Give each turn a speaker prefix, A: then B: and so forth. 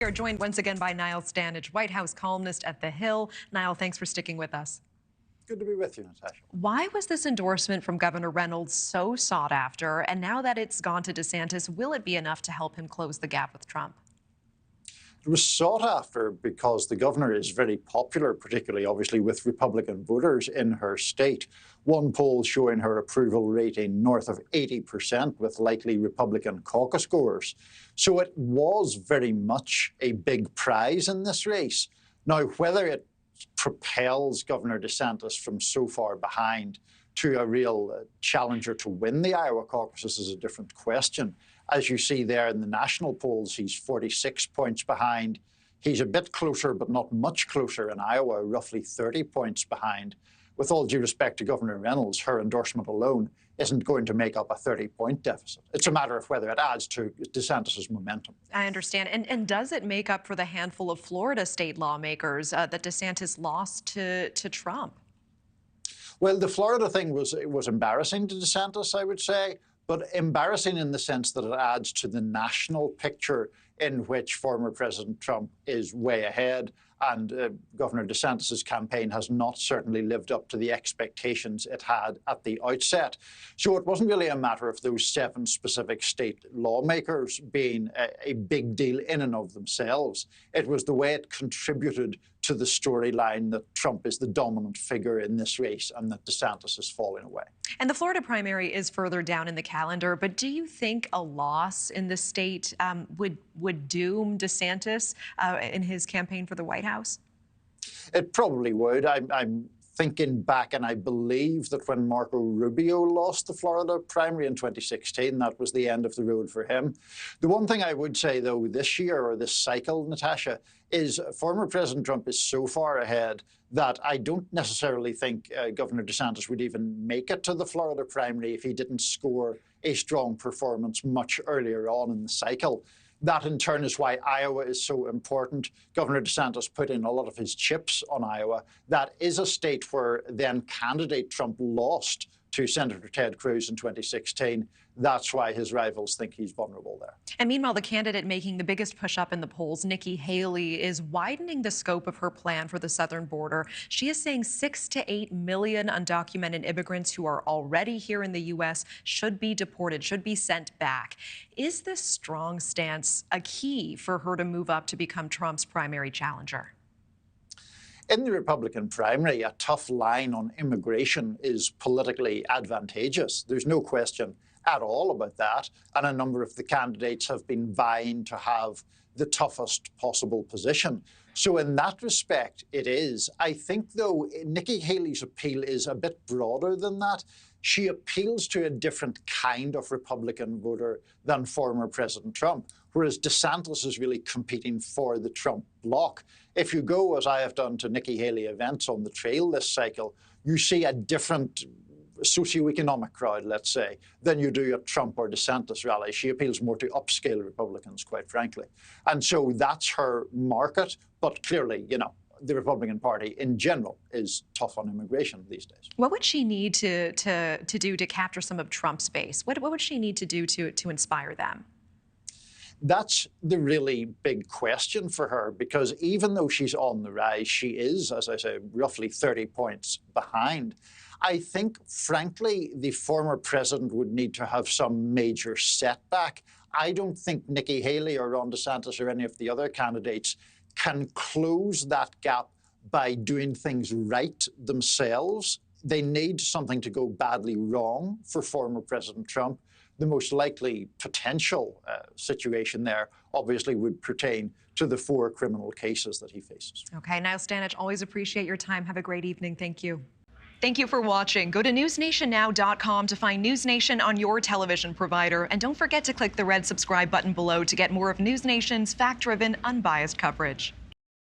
A: We are joined once again by Niall Stanage, White House columnist at The Hill. Niall, thanks for sticking with us.
B: Good to be with you, Natasha.
A: Why was this endorsement from Governor Reynolds so sought after? And now that it's gone to DeSantis, will it be enough to help him close the gap with Trump?
B: It was sought after because the governor is very popular, particularly obviously with Republican voters in her state. One poll showing her approval rating north of 80% with likely Republican caucus goers. So it was very much a big prize in this race. Now, whether it propels Governor DeSantis from so far behind to a real challenger to win the Iowa caucuses is a different question. As you see there in the national polls, he's 46 points behind. He's a bit closer, but not much closer in Iowa, roughly 30 points behind. With all due respect to Governor Reynolds, her endorsement alone isn't going to make up a 30-point deficit. It's a matter of whether it adds to DeSantis' momentum.
A: I understand. And does it make up for the handful of Florida state lawmakers that DeSantis lost to Trump?
B: Well, the Florida thing was embarrassing to DeSantis, I would say, but embarrassing in the sense that it adds to the national picture in which former President Trump is way ahead, and Governor DeSantis' campaign has not certainly lived up to the expectations it had at the outset. So it wasn't really a matter of those 7 specific state lawmakers being a big deal in and of themselves. It was the way it contributed to the storyline that Trump is the dominant figure in this race and that DeSantis is falling away.
A: And the Florida primary is further down in the calendar, but do you think a loss in the state would doom DeSantis in his campaign for the White House?
B: It probably would. I'm thinking back, and I believe that when Marco Rubio lost the Florida primary in 2016, that was the end of the road for him. The one thing I would say, though, this year or this cycle, Natasha, is former President Trump is so far ahead that I don't necessarily think Governor DeSantis would even make it to the Florida primary if he didn't score a strong performance much earlier on in the cycle. That, in turn, is why Iowa is so important. Governor DeSantis put in a lot of his chips on Iowa. That is a state where then-candidate Trump lost to Senator Ted Cruz in 2016. That's why his rivals think he's vulnerable there.
A: And meanwhile, the candidate making the biggest push-up in the polls, Nikki Haley, is widening the scope of her plan for the southern border. She is saying 6 to 8 million undocumented immigrants who are already here in the U.S. should be deported, should be sent back. Is this strong stance a key for her to move up to become Trump's primary challenger?
B: In the Republican primary, a tough line on immigration is politically advantageous. There's no question at all about that. And a number of the candidates have been vying to have the toughest possible position. So in that respect, it is. I think, though, Nikki Haley's appeal is a bit broader than that. She appeals to a different kind of Republican voter than former President Trump, whereas DeSantis is really competing for the Trump bloc. If you go, as I have done, to Nikki Haley events on the trail this cycle, you see a different socioeconomic crowd, let's say, than you do at Trump or DeSantis rallies. She appeals more to upscale Republicans, quite frankly. And so that's her market. But clearly, you know, the Republican Party in general is tough on immigration these days.
A: What would she need to do to capture some of Trump's base? What would she need to do to inspire them?
B: That's the really big question for her, because even though she's on the rise, she is, as I say, roughly 30 points behind. I think, frankly, the former president would need to have some major setback. I don't think Nikki Haley or Ron DeSantis or any of the other candidates can close that gap by doing things right themselves. They need something to go badly wrong for former President Trump. The most likely potential situation there obviously would pertain to the 4 criminal cases that he faces.
A: Okay, Niall Stanage, always appreciate your time. Have a great evening. Thank you. Thank you for watching. Go to newsnationnow.com to find NewsNation on your television provider. And don't forget to click the red subscribe button below to get more of NewsNation's fact-driven, unbiased coverage.